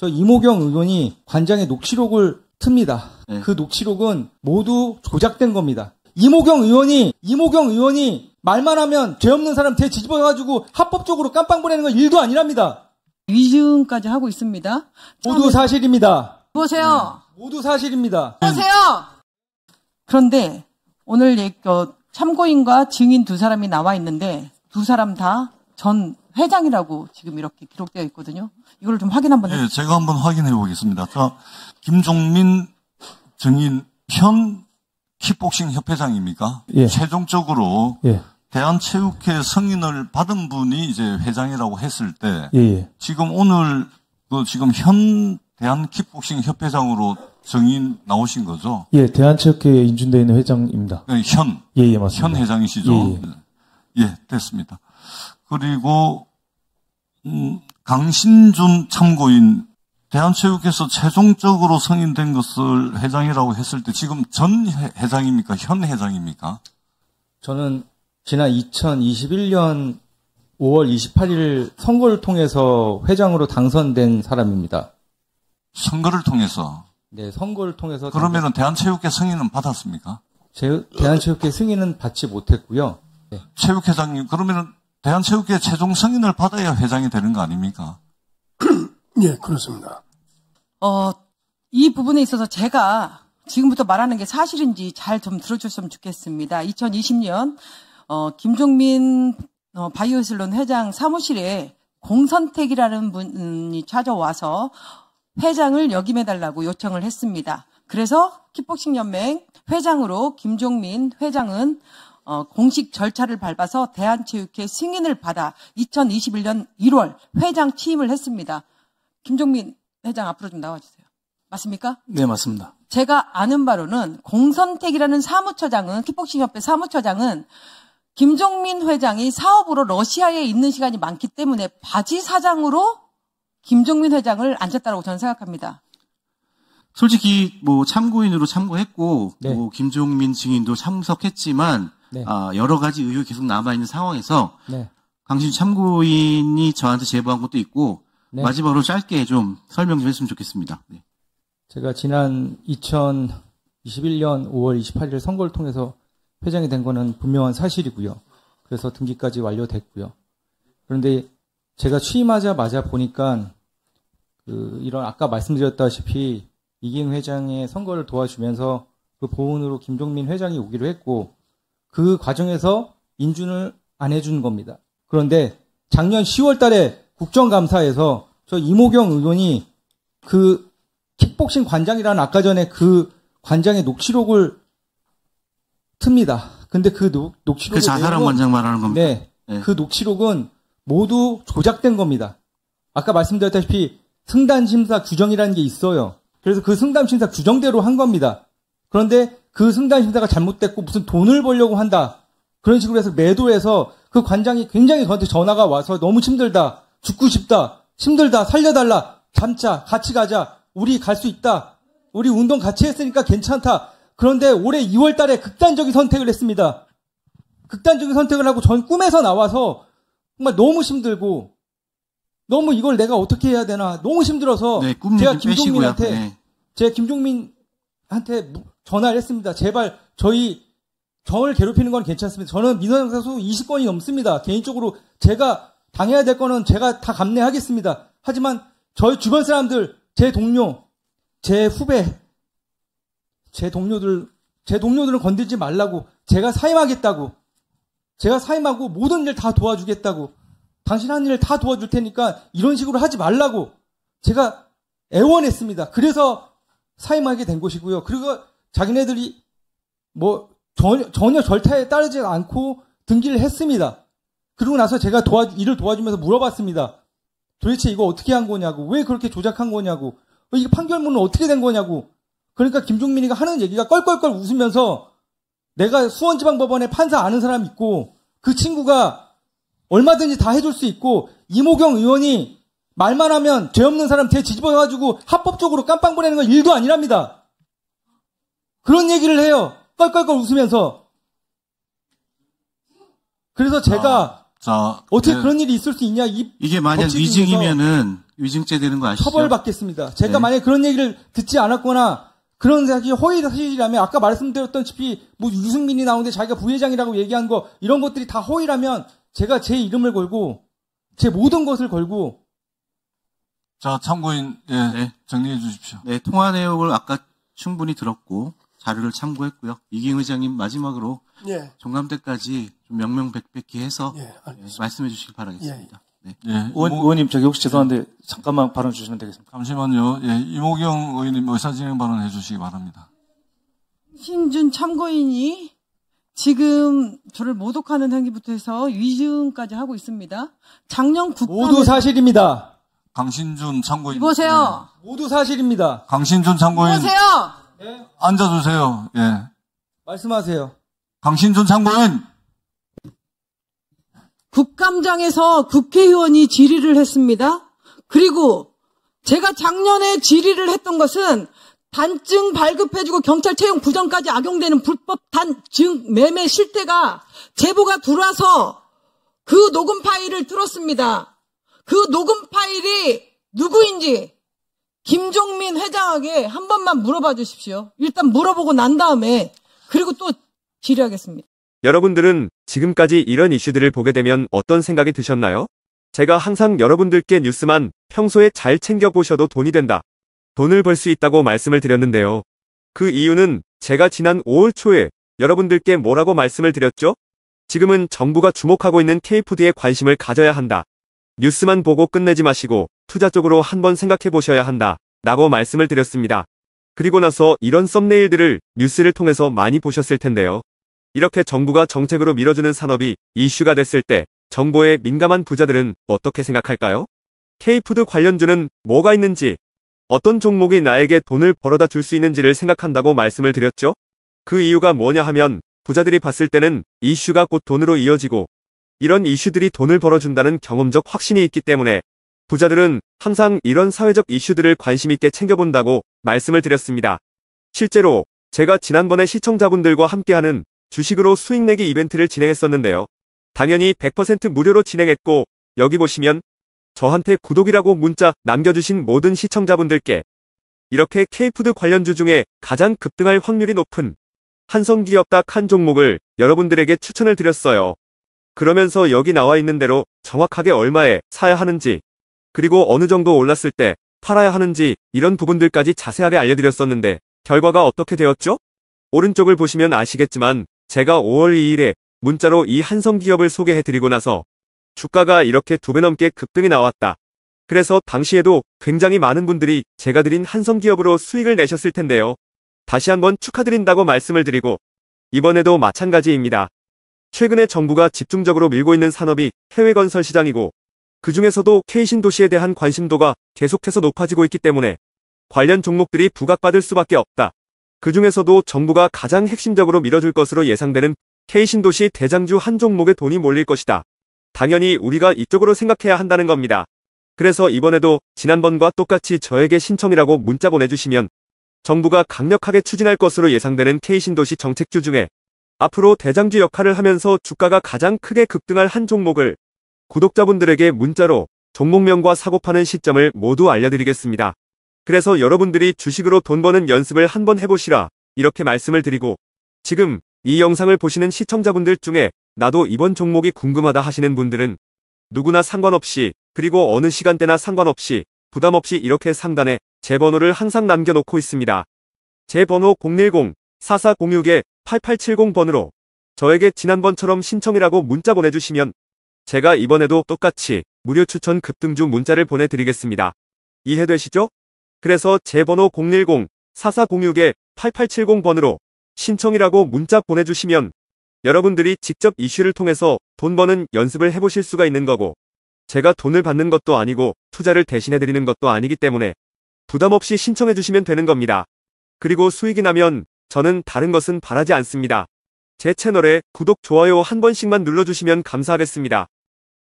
저 이모경 의원이 관장의 녹취록을 틉니다. 네. 그 녹취록은 모두 조작된 겁니다. 이모경 의원이 말만 하면 죄 없는 사람 대 뒤집어가지고 합법적으로 깜빵 보내는 건 일도 아니랍니다. 위증까지 하고 있습니다. 모두 사실입니다. 보세요. 모두 사실입니다. 보세요. 그런데 오늘 참고인과 증인 두 사람이 나와 있는데 두 사람 다 전 회장이라고 지금 이렇게 기록되어 있거든요. 이걸 좀 확인 한번 해주세요. 네, 제가 한번 확인해 보겠습니다. 자, 김종민 증인 현 킥복싱 협회장입니까? 예. 최종적으로 예. 대한체육회 승인을 받은 분이 이제 회장이라고 했을 때 예. 지금 오늘 지금 현 대한 킥복싱 협회장으로 증인 나오신 거죠? 예, 대한체육회에 인준되어 있는 회장입니다. 네, 예, 맞습니다. 현 회장이시죠? 예, 됐습니다. 그리고 강신준 참고인 대한체육회에서 최종적으로 승인된 것을 회장이라고 했을 때 지금 전 회장입니까? 현 회장입니까? 저는 지난 2021년 5월 28일 선거를 통해서 회장으로 당선된 사람입니다. 선거를 통해서? 네, 선거를 통해서. 그러면은 대한체육회 승인은 받았습니까? 대한체육회 승인은 받지 못했고요. 네. 체육회장님, 그러면은 대한체육회 최종 승인을 받아야 회장이 되는 거 아닙니까? 예, 그렇습니다. 이 부분에 있어서 제가 지금부터 말하는 게 사실인지 잘 좀 들어줬으면 좋겠습니다. 2020년, 김종민 바이오슬론 회장 사무실에 공선택이라는 분이 찾아와서 회장을 역임해달라고 요청을 했습니다. 그래서 킥복싱 연맹 회장으로 김종민 회장은 공식 절차를 밟아서 대한체육회 승인을 받아 2021년 1월 회장 취임을 했습니다. 김종민 회장 앞으로 좀 나와주세요. 맞습니까? 네, 맞습니다. 제가 아는 바로는 공선택이라는 사무처장은, 킥복싱협회 사무처장은 김종민 회장이 사업으로 러시아에 있는 시간이 많기 때문에 바지 사장으로 김종민 회장을 앉혔다고 저는 생각합니다. 솔직히 뭐 참고인으로 참고했고 네. 뭐 김종민 증인도 참석했지만 네. 여러 가지 의혹이 계속 남아 있는 상황에서 네. 강신 참고인이 저한테 제보한 것도 있고 네. 마지막으로 짧게 좀 설명 좀 했으면 좋겠습니다. 네. 제가 지난 2021년 5월 28일 선거를 통해서 회장이 된 거는 분명한 사실이고요. 그래서 등기까지 완료됐고요. 그런데 제가 취임하자마자 보니까 이런 아까 말씀드렸다시피 이기흥 회장의 선거를 도와주면서 그 보훈으로 김종민 회장이 오기로 했고 그 과정에서 인준을 안 해준 겁니다. 그런데 작년 10월 달에 국정감사에서 저 이모경 의원이 그 킥복싱 관장이라는 아까 전에 그 관장의 녹취록을 틉니다. 근데 그 녹취록의 그 자살한 관장 말하는 겁니다. 네. 네. 그 녹취록은 모두 조작된 겁니다. 아까 말씀드렸다시피 승단심사 규정이라는 게 있어요. 그래서 그 승단심사 규정대로 한 겁니다. 그런데 그 승단심사가 잘못됐고 무슨 돈을 벌려고 한다. 그런 식으로 해서 매도해서 그 관장이 굉장히 저한테 전화가 와서 너무 힘들다. 죽고 싶다. 힘들다. 살려달라. 잠자. 같이 가자. 우리 갈 수 있다. 우리 운동 같이 했으니까 괜찮다. 그런데 올해 2월 달에 극단적인 선택을 했습니다. 극단적인 선택을 하고 전 꿈에서 나와서 정말 너무 힘들고 너무 이걸 내가 어떻게 해야 되나 너무 힘들어서 네, 제가 김종민한테 전화를 했습니다. 제발 저를 괴롭히는 건 괜찮습니다. 저는 민원상수 20건이 넘습니다. 개인적으로 제가 당해야 될 거는 제가 다 감내하겠습니다. 하지만 저희 주변 사람들, 제 동료, 제 후배, 제 동료들은 건들지 말라고 제가 사임하겠다고 제가 사임하고 모든 일 다 도와주겠다고 당신 한 일 다 도와줄 테니까 이런 식으로 하지 말라고 제가 애원했습니다. 그래서 사임하게 된 것이고요. 그리고 자기네들이 뭐 전혀 절차에 따르지 않고 등기를 했습니다. 그러고 나서 제가 일을 도와주면서 물어봤습니다. 도대체 이거 어떻게 한 거냐고, 왜 그렇게 조작한 거냐고, 이게 판결문은 어떻게 된 거냐고. 그러니까 김종민이가 하는 얘기가 껄껄껄 웃으면서 내가 수원지방법원에 판사 아는 사람 있고 그 친구가 얼마든지 다 해줄 수 있고 이모경 의원이 말만 하면 죄 없는 사람 대 뒤집어가지고 합법적으로 깜빵 보내는 건 일도 아니랍니다. 그런 얘기를 해요. 껄껄껄 웃으면서. 그래서 제가 어떻게 그런 일이 있을 수 있냐. 이게 만약 위증이면은 위증죄 되는 거 아시죠? 처벌받겠습니다. 제가 네. 만약에 그런 얘기를 듣지 않았거나 그런 사실이 허위 사실이라면 아까 말씀드렸던지피 뭐 유승민이 나오는데 자기가 부회장이라고 얘기한 거 이런 것들이 다 허위라면 제가 제 이름을 걸고 제 모든 것을 걸고 자, 참고인, 예, 네. 정리해 주십시오. 네, 통화 내용을 아까 충분히 들었고 자료를 참고했고요. 이기영 의장님 마지막으로 예. 종감대까지 좀 명명백백히 해서 예, 알겠습니다. 말씀해 주시기 바라겠습니다. 네. 예, 의원님, 저기 혹시 죄송한데 잠깐만 발언 주시면 되겠습니다. 잠시만요. 예, 이모경 의원님 의사진행 발언 해주시기 바랍니다. 신준 참고인이 지금 저를 모독하는 행위부터 해서 위증까지 하고 있습니다. 작년 모두 사실입니다. 강신준 참고인. 이보세요. 모두 사실입니다. 강신준 참고인. 이보세요. 앉아주세요. 예. 말씀하세요. 강신준 참고인. 국감장에서 국회의원이 질의를 했습니다. 그리고 제가 작년에 질의를 했던 것은 단증 발급해주고 경찰 채용 부정까지 악용되는 불법 단증 매매 실태가 제보가 들어와서 그 녹음 파일을 뚫었습니다. 그 녹음 파일이 누구인지 김종민 회장에게 한 번만 물어봐 주십시오. 일단 물어보고 난 다음에 그리고 또 질의하겠습니다. 여러분들은 지금까지 이런 이슈들을 보게 되면 어떤 생각이 드셨나요? 제가 항상 여러분들께 뉴스만 평소에 잘 챙겨보셔도 돈이 된다. 돈을 벌 수 있다고 말씀을 드렸는데요. 그 이유는 제가 지난 5월 초에 여러분들께 뭐라고 말씀을 드렸죠? 지금은 정부가 주목하고 있는 K푸드에 관심을 가져야 한다. 뉴스만 보고 끝내지 마시고 투자 쪽으로 한번 생각해 보셔야 한다. 라고 말씀을 드렸습니다. 그리고 나서 이런 썸네일들을 뉴스를 통해서 많이 보셨을 텐데요. 이렇게 정부가 정책으로 밀어주는 산업이 이슈가 됐을 때 정보에 민감한 부자들은 어떻게 생각할까요? K푸드 관련주는 뭐가 있는지, 어떤 종목이 나에게 돈을 벌어다 줄 수 있는지를 생각한다고 말씀을 드렸죠? 그 이유가 뭐냐 하면 부자들이 봤을 때는 이슈가 곧 돈으로 이어지고 이런 이슈들이 돈을 벌어준다는 경험적 확신이 있기 때문에 부자들은 항상 이런 사회적 이슈들을 관심 있게 챙겨본다고 말씀을 드렸습니다. 실제로 제가 지난번에 시청자분들과 함께하는 주식으로 수익 내기 이벤트를 진행했었는데요. 당연히 100% 무료로 진행했고 여기 보시면 저한테 구독이라고 문자 남겨주신 모든 시청자분들께 이렇게 K푸드 관련주 중에 가장 급등할 확률이 높은 한성기업 딱 한 종목을 여러분들에게 추천을 드렸어요. 그러면서 여기 나와 있는 대로 정확하게 얼마에 사야 하는지 그리고 어느 정도 올랐을 때 팔아야 하는지 이런 부분들까지 자세하게 알려드렸었는데 결과가 어떻게 되었죠? 오른쪽을 보시면 아시겠지만 제가 5월 2일에 문자로 이 한성기업을 소개해드리고 나서 주가가 이렇게 2배 넘게 급등이 나왔다. 그래서 당시에도 굉장히 많은 분들이 제가 드린 한성기업으로 수익을 내셨을 텐데요. 다시 한번 축하드린다고 말씀을 드리고 이번에도 마찬가지입니다. 최근에 정부가 집중적으로 밀고 있는 산업이 해외 건설 시장이고 그 중에서도 K신도시에 대한 관심도가 계속해서 높아지고 있기 때문에 관련 종목들이 부각받을 수밖에 없다. 그 중에서도 정부가 가장 핵심적으로 밀어줄 것으로 예상되는 K신도시 대장주 한 종목에 돈이 몰릴 것이다. 당연히 우리가 이쪽으로 생각해야 한다는 겁니다. 그래서 이번에도 지난번과 똑같이 저에게 신청이라고 문자 보내주시면 정부가 강력하게 추진할 것으로 예상되는 K신도시 정책주 중에 앞으로 대장주 역할을 하면서 주가가 가장 크게 급등할 한 종목을 구독자분들에게 문자로 종목명과 사고파는 시점을 모두 알려드리겠습니다. 그래서 여러분들이 주식으로 돈 버는 연습을 한번 해보시라 이렇게 말씀을 드리고 지금 이 영상을 보시는 시청자분들 중에 나도 이번 종목이 궁금하다 하시는 분들은 누구나 상관없이 그리고 어느 시간대나 상관없이 부담없이 이렇게 상단에 제 번호를 항상 남겨놓고 있습니다. 제 번호 010-4406-8870번으로 저에게 지난번처럼 신청이라고 문자 보내주시면 제가 이번에도 똑같이 무료 추천 급등주 문자를 보내드리겠습니다. 이해되시죠? 그래서 제 번호 010-4406-8870번으로 신청이라고 문자 보내주시면 여러분들이 직접 이슈를 통해서 돈 버는 연습을 해보실 수가 있는 거고 제가 돈을 받는 것도 아니고 투자를 대신해드리는 것도 아니기 때문에 부담없이 신청해주시면 되는 겁니다. 그리고 수익이 나면 저는 다른 것은 바라지 않습니다. 제 채널에 구독, 좋아요 한 번씩만 눌러주시면 감사하겠습니다.